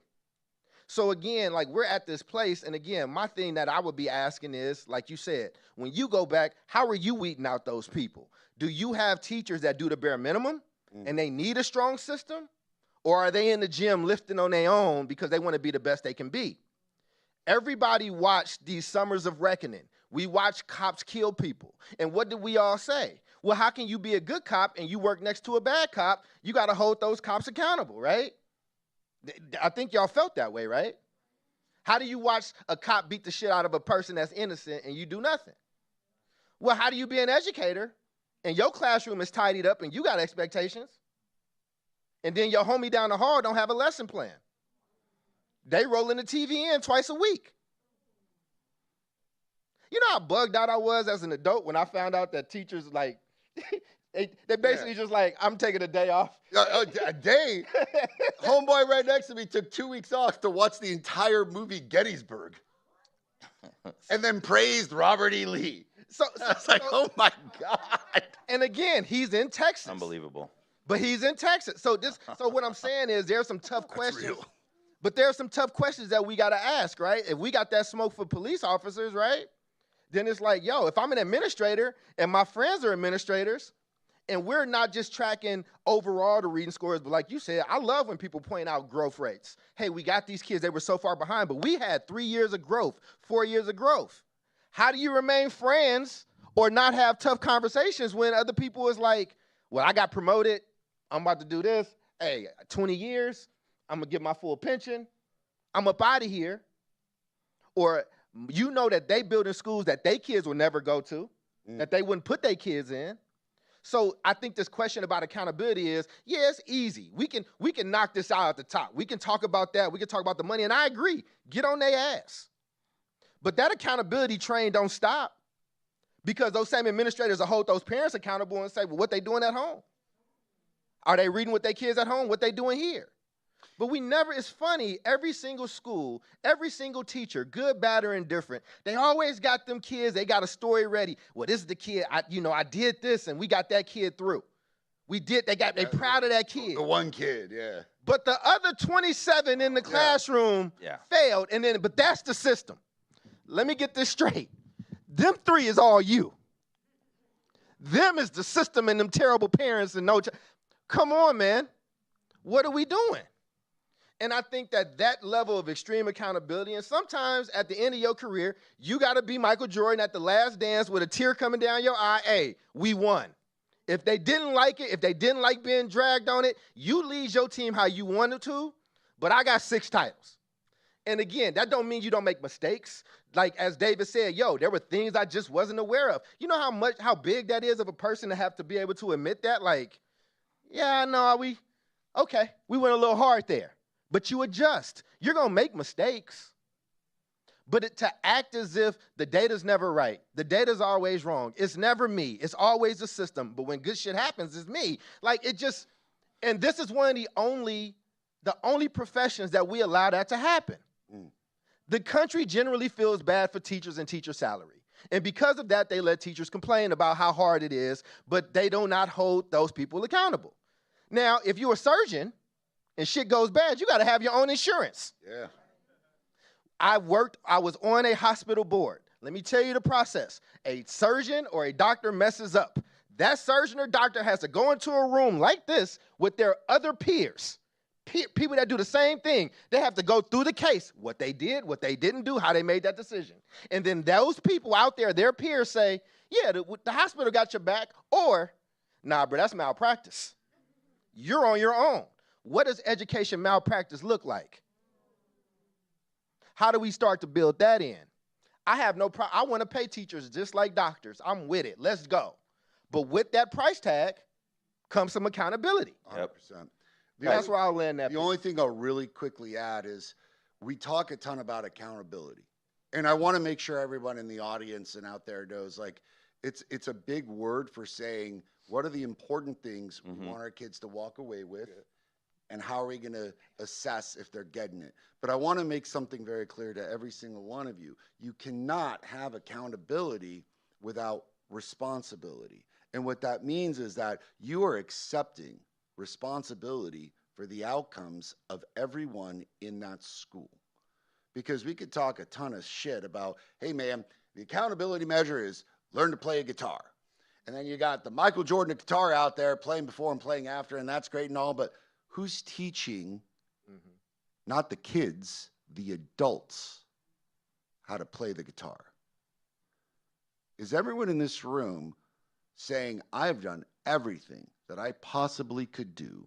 So again, like, we're at this place, and again, my thing that I would be asking is, like you said, when you go back, how are you weeding out those people? Do you have teachers that do the bare minimum and they need a strong system? Or are they in the gym lifting on their own because they want to be the best they can be? Everybody watched these Summers of Reckoning. We watched cops kill people. And what did we all say? Well, how can you be a good cop and you work next to a bad cop? You got to hold those cops accountable, right? I think y'all felt that way, right? How do you watch a cop beat the shit out of a person that's innocent and you do nothing? Well, how do you be an educator and your classroom is tidied up and you got expectations, and then your homie down the hall don't have a lesson plan? They rolling the TV in twice a week. You know how bugged out I was as an adult when I found out that teachers, like, they basically just like, I'm taking a day off. A day? Homeboy right next to me took 2 weeks off to watch the entire movie Gettysburg and then praised Robert E. Lee. So I was like, oh my God. And again, he's in Texas. Unbelievable. But he's in Texas. So what I'm saying is there's some tough questions. But there are some tough questions that we got to ask, right? If we got that smoke for police officers, right? then it's like, yo, if I'm an administrator and my friends are administrators, and we're not just tracking overall the reading scores, but like you said, I love when people point out growth rates. Hey, we got these kids, they were so far behind, but we had 3 years of growth, 4 years of growth. How do you remain friends or not have tough conversations when other people is like, well, I got promoted, I'm about to do this. Hey, 20 years, I'm gonna get my full pension, I'm up out of here. Or you know that they building schools that they kids will never go to, that they wouldn't put their kids in. So I think this question about accountability is, yeah, it's easy. We can knock this out at the top. We can talk about that. We can talk about the money, and I agree. Get on their ass. But that accountability train don't stop, because those same administrators will hold those parents accountable and say, well, what they doing at home? Are they reading with their kids at home? What they doing here? But we never, it's funny, every single school, every single teacher, good, bad, or indifferent, they always got them kids, they got a story ready. Well, this is the kid, I did this and we got that kid through. They proud of that kid. The one kid, yeah. But the other 27 in the classroom failed, but that's the system. Let me get this straight. Them 3 is all you. Them is the system and them terrible parents and come on, man. What are we doing? And I think that level of extreme accountability, and sometimes at the end of your career, you got to be Michael Jordan at the last dance with a tear coming down your eye. Hey, we won. If they didn't like it, if they didn't like being dragged on it, you lead your team how you wanted to, but I got 6 titles. And again, that don't mean you don't make mistakes. Like as David said, there were things I just wasn't aware of. You know how big that is of a person to have to be able to admit that? Like, yeah, no, we went a little hard there. But you adjust. You're going to make mistakes. But to act as if the data's never right, the data's always wrong, it's never me, it's always the system, but when good shit happens, it's me. Like and this is one of the only professions that we allow that to happen. The country generally feels bad for teachers and teacher salary. And because of that, they let teachers complain about how hard it is, but they do not hold those people accountable. Now, if you're a surgeon, and shit goes bad, you got to have your own insurance. Yeah. I was on a hospital board. Let me tell you the process. A surgeon or a doctor messes up. That surgeon or doctor has to go into a room like this with their other peers, people that do the same thing. They have to go through the case, what they did, what they didn't do, how they made that decision. And then those people out there, their peers say, yeah, the hospital got your back, or, nah, bro, that's malpractice. You're on your own. What does education malpractice look like? How do we start to build that in? I have no problem. I want to pay teachers just like doctors. I'm with it. Let's go. But with that price tag comes some accountability. 100%. That's where I'll land that. The only thing I'll really quickly add is we talk a ton about accountability. And I want to make sure everyone in the audience and out there knows, like, it's a big word for saying, what are the important things we want our kids to walk away with? And how are we going to assess if they're getting it? But I want to make something very clear to every single one of you. You cannot have accountability without responsibility. And what that means is that you are accepting responsibility for the outcomes of everyone in that school. Because we could talk a ton of shit about, hey, man, the accountability measure is learn to play a guitar. And then you got the Michael Jordan guitar out there playing before and playing after, and that's great and all, but who's teaching, not the kids, the adults, how to play the guitar? Is everyone in this room saying, I've done everything that I possibly could do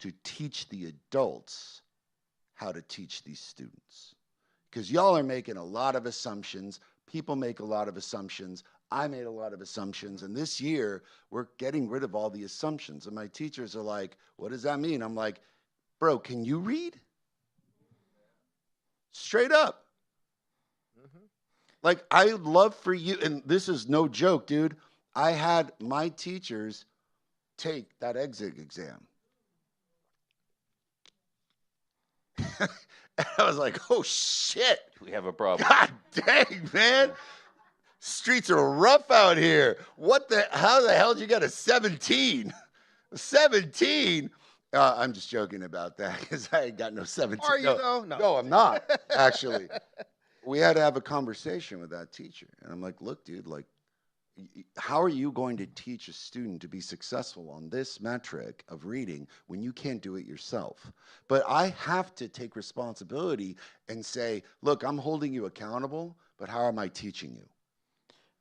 to teach the adults how to teach these students? Because y'all are making a lot of assumptions. People make a lot of assumptions. I made a lot of assumptions, and this year, we're getting rid of all the assumptions. And my teachers are like, what does that mean? I'm like, bro, can you read? Straight up. Like, I would love for you, and this is no joke, dude. I had my teachers take that exit exam. And I was like, oh, shit. We have a problem. God dang, man. Streets are rough out here. How the hell did you get a 17? 17? I'm just joking about that because I ain't got no 17. Are you though? No, I'm not, actually. we had to have a conversation with that teacher. And I'm like, look, dude, like, how are you going to teach a student to be successful on this metric of reading when you can't do it yourself? But I have to take responsibility and say, look, I'm holding you accountable, but how am I teaching you?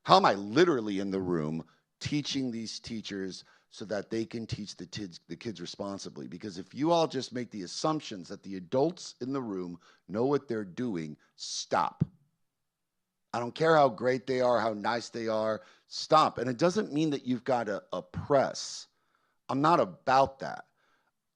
How am I literally in the room teaching these teachers so that they can teach the kids responsibly? Because if you all just make the assumptions that the adults in the room know what they're doing, stop. I don't care how great they are, how nice they are, stop. And it doesn't mean that you've got to oppress. I'm not about that.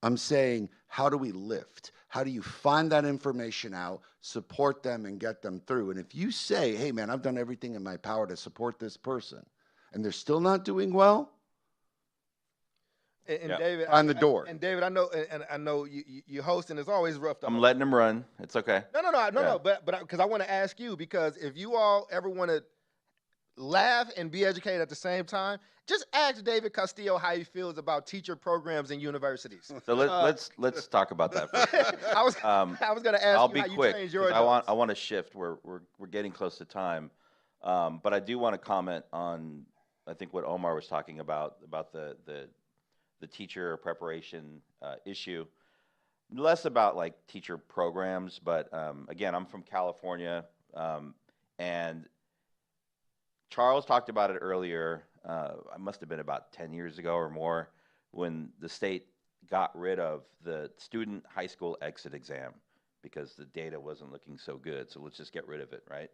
I'm saying, how do we lift? How do you find that information out, support them, and get them through? And if you say, hey, man, I've done everything in my power to support this person, and they're still not doing well, And Yeah. David, find the door. And David, I know, and I know you hosting. It's always rough. I'm letting him run. It's okay. No. But because I want to ask you, because if you all ever want to laugh and be educated at the same time, just ask David Castillo how he feels about teacher programs in universities. So let's talk about that for a second. I was going to ask I'll you be how you quick trained your 'cause adults. I want to shift. We're getting close to time, but I do want to comment on I think what Omar was talking about the teacher preparation issue. Less about like teacher programs, but again, I'm from California, and Charles talked about it earlier. I must have been about 10 years ago or more when the state got rid of the student high school exit exam because the data wasn't looking so good. So let's just get rid of it, right?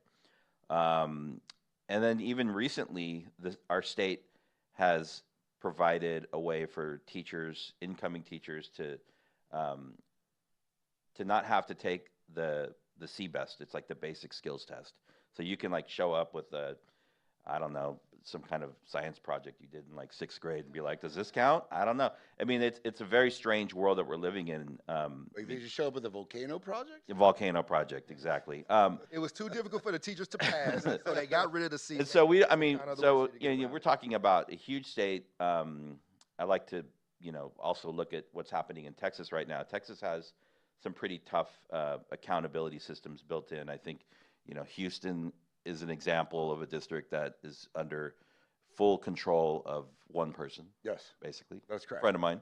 And then even recently, our state has provided a way for teachers, incoming teachers, to not have to take the CBEST. It's like the basic skills test. So you can like show up with I don't know, some kind of science project you did in like 6th grade and be like, does this count? I don't know. I mean, it's a very strange world that we're living in. Like, did you show up with a volcano project? A volcano project, exactly. It was too difficult for the teachers to pass, so they got rid of the seat. And so I mean, Found other so ways to get around we're it. talking about a huge state. I like to, also look at what's happening in Texas right now. Texas has some pretty tough accountability systems built in. I think, Houston is an example of a district that is under full control of one person, Yes, basically. that's correct. Friend of mine.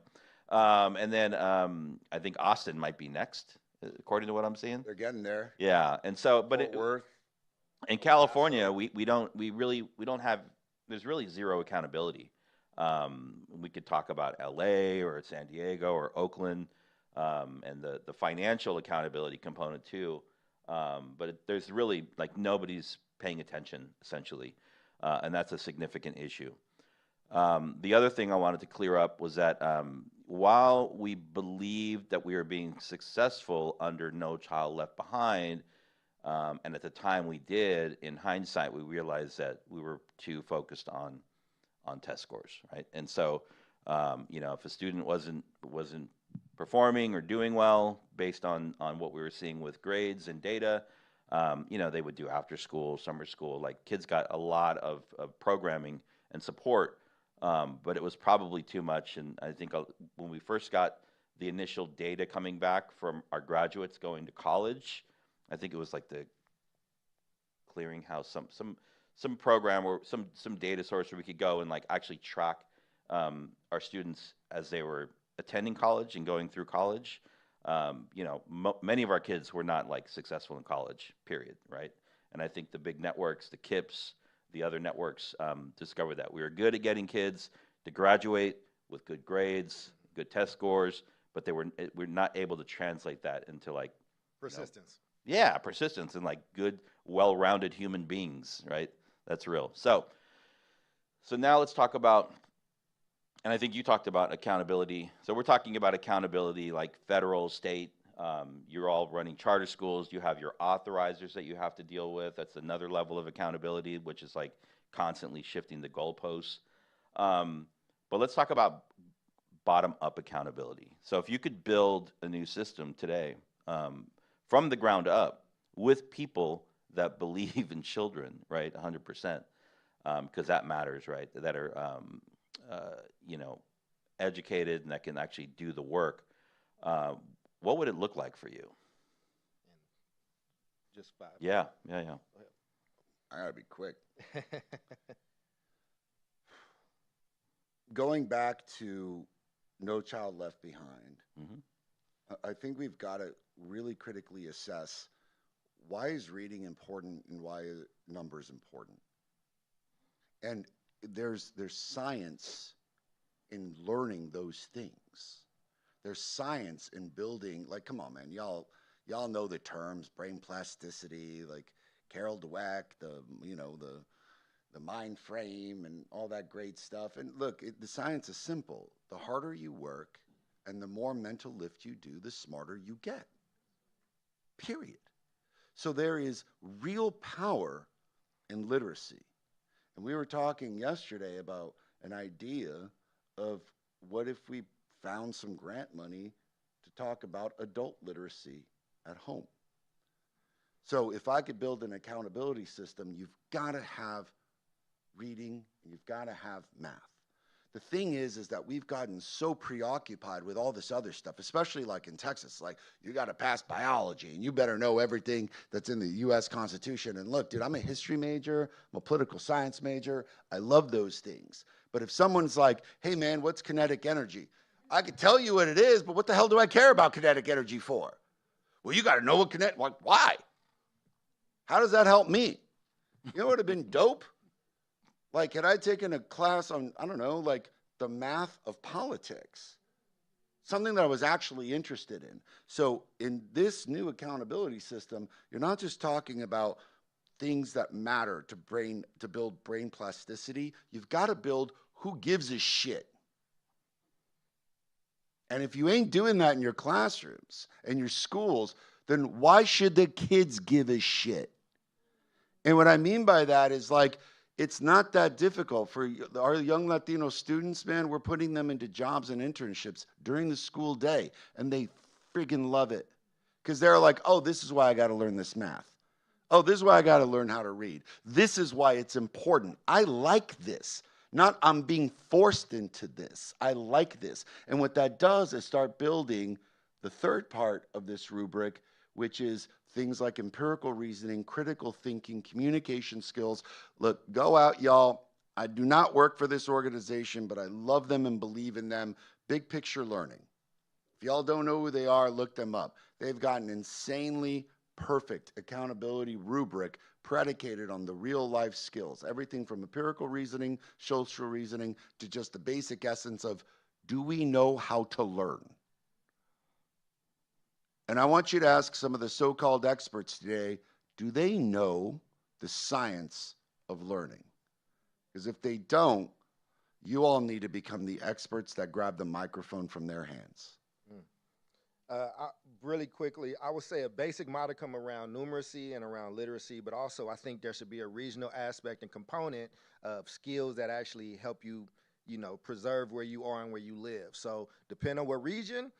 And then I think Austin might be next, according to what I'm seeing. They're getting there. Yeah, and so, but Fort Worth. in California, we don't have. There's really zero accountability. We could talk about L.A. or San Diego or Oakland, and the financial accountability component too. But there's really like nobody's paying attention essentially, and that's a significant issue. The other thing I wanted to clear up was that while we believed that we were being successful under No Child Left Behind, and at the time we did, in hindsight, we realized that we were too focused on test scores, right? And so, if a student wasn't performing or doing well based on what we were seeing with grades and data, they would do after school, summer school. Like kids got a lot of programming and support, but it was probably too much. And I think when we first got the initial data coming back from our graduates going to college, I think it was like the clearinghouse, some program or some data source where we could go and like actually track our students as they were attending college and going through college. Many of our kids were not like successful in college, period, right? And I think the big networks, the KIPS, the other networks discovered that we were good at getting kids to graduate with good grades, good test scores, but we're not able to translate that into like Persistence. persistence and like good, well-rounded human beings, right? That's real. So now let's talk about, and I think you talked about accountability. So we're talking about accountability like federal, state. You're all running charter schools. You have your authorizers that you have to deal with. That's another level of accountability, which is like constantly shifting the goalposts. But let's talk about bottom-up accountability. So if you could build a new system today from the ground up with people that believe in children, right, 100%, because that matters, right, that are, educated and that can actually do the work, what would it look like for you? just 5. Yeah. I gotta be quick. Going back to No Child Left Behind, Hmm. I think we've got to really critically assess why is reading important and why are numbers important. And there's science in learning those things. There's science in building. Like, come on, man, y'all know the terms brain plasticity, like Carol Dweck, the mind frame and all that great stuff. And look, the science is simple. The harder you work and the more mental lift you do, the smarter you get. Period. So there is real power in literacy. And we were talking yesterday about an idea of what if we found some grant money to talk about adult literacy at home. So if I could build an accountability system, you've got to have reading and you've got to have math. The thing is that we've gotten so preoccupied with all this other stuff, especially like in Texas, like you got to pass biology and you better know everything that's in the U.S. Constitution. And look, dude, I'm a history major, I'm a political science major. I love those things. But if someone's like, hey man, what's kinetic energy? I could tell you what it is, but what the hell do I care about kinetic energy for? Well, you got to know what kinetic, why? How does that help me? You know what would have been dope? Like, had I taken a class on, I don't know, like the math of politics, something that I was actually interested in. So in this new accountability system, you're not just talking about things that matter to build brain plasticity. You've got to build who gives a shit. And if you ain't doing that in your classrooms and your schools, then why should the kids give a shit? And what I mean by that is like, it's not that difficult for our young Latino students, man. We're putting them into jobs and internships during the school day, and they friggin' love it because they're like, oh, this is why I got to learn this math. Oh, this is why I got to learn how to read. This is why it's important. I like this. Not I'm being forced into this. I like this. And what that does is start building the third part of this rubric, which is things like empirical reasoning, critical thinking, communication skills. Look, go out, y'all. I do not work for this organization, but I love them and believe in them. Big Picture Learning. If y'all don't know who they are, look them up. They've got an insanely perfect accountability rubric predicated on the real life skills. Everything from empirical reasoning, social reasoning, to just the basic essence of, do we know how to learn? And I want you to ask some of the so-called experts today, do they know the science of learning? Because if they don't, you all need to become the experts that grab the microphone from their hands. Really quickly, I would say a basic modicum around numeracy and around literacy, but also I think there should be a regional aspect and component of skills that actually help you, preserve where you are and where you live. So depending on what region,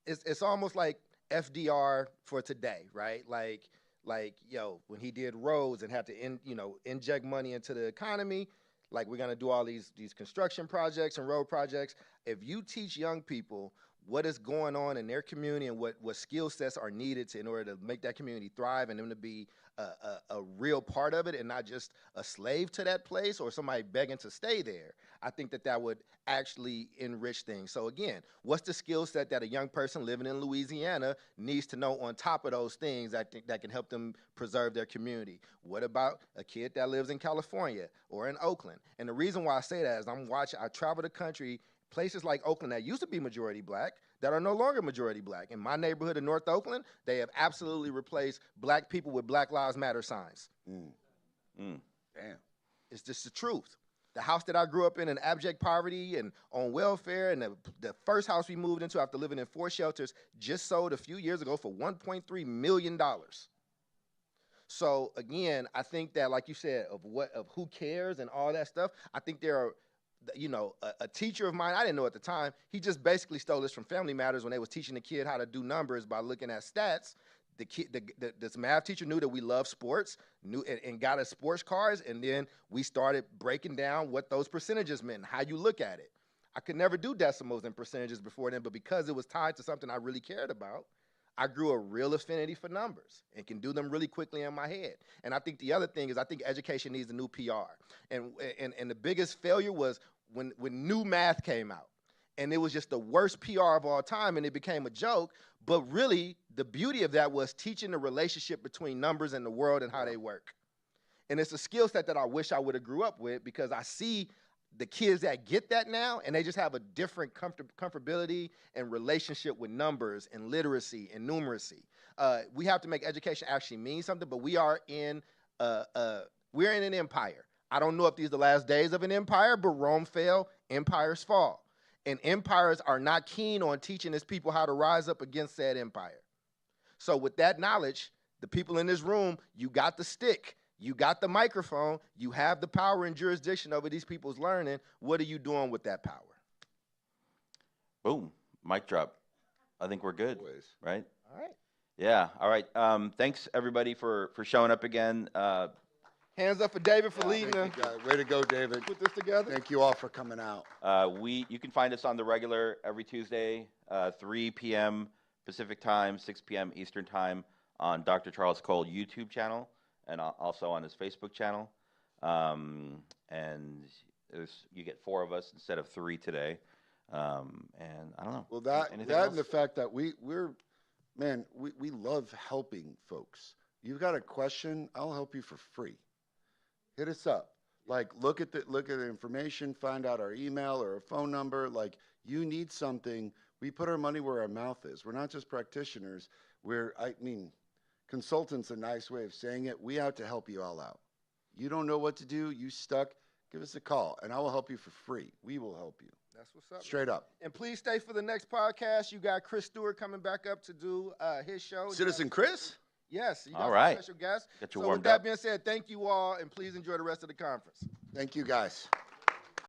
it's almost like FDR for today, right? Like when he did roads and had to inject money into the economy, like we're gonna do all these construction projects and road projects. If you teach young people what is going on in their community and what skill sets are needed in order to make that community thrive and them to be a real part of it and not just a slave to that place or somebody begging to stay there, I think that would actually enrich things. So again, what's the skill set that a young person living in Louisiana needs to know on top of those things that can help them preserve their community? What about a kid that lives in California or in Oakland? And the reason why I say that is I travel the country, places like Oakland that used to be majority black that are no longer majority black. In my neighborhood in North Oakland, they have absolutely replaced black people with Black Lives Matter signs. Damn. It's just the truth. The house that I grew up in abject poverty and on welfare, and the first house we moved into after living in 4 shelters just sold a few years ago for $1.3 million. So again, I think that, like you said, of who cares and all that stuff, I think there are, a teacher of mine, I didn't know at the time, he just basically stole this from Family Matters when they was teaching the kid how to do numbers by looking at stats. This math teacher knew that we love sports, and got us sports cards, and then we started breaking down what those percentages meant and how you look at it. I could never do decimals and percentages before then, but because it was tied to something I really cared about, I grew a real affinity for numbers and can do them really quickly in my head. And I think the other thing is I think education needs a new PR. And the biggest failure was when new math came out. And it was just the worst PR of all time, and it became a joke. But really, the beauty of that was teaching the relationship between numbers and the world and how they work. And it's a skill set that I wish I would have grew up with, because I see the kids that get that now, and they just have a different comfortability and relationship with numbers and literacy and numeracy. We have to make education actually mean something, but we're in an empire. I don't know if these are the last days of an empire, but Rome fell, empires fall. And empires are not keen on teaching its people how to rise up against said empire. So with that knowledge, the people in this room, you got the stick, you got the microphone, you have the power and jurisdiction over these people's learning. What are you doing with that power? Boom, mic drop. I think we're good, Always. right? All right. Yeah, all right. Thanks, everybody, for showing up again. Hands up for David for leading Thank you, guys. Way to go, David. put this together. Thank you all for coming out. You can find us on the regular every Tuesday, 3 p.m. Pacific time, 6 p.m. Eastern time on Dr. Charles Cole YouTube channel, and also on his Facebook channel. And you get 4 of us instead of 3 today. And I don't know. Well, that Anything and else? the fact that we love helping folks. You've got a question, I'll help you for free. Hit us up. Like, look at the information, find out our email or a phone number. Like, you need something. We put our money where our mouth is. We're not just practitioners. Consultant's a nice way of saying it. We out to help you all out. You don't know what to do, you stuck, give us a call, and I will help you for free. We will help you. That's what's up. Straight up. And please stay for the next podcast. You got Chris Stewart coming back up to do his show. Citizen Chris? Yes. You got All some right. special guests. Got you So warmed with that up. being said, thank you all, and please enjoy the rest of the conference. Thank you, guys.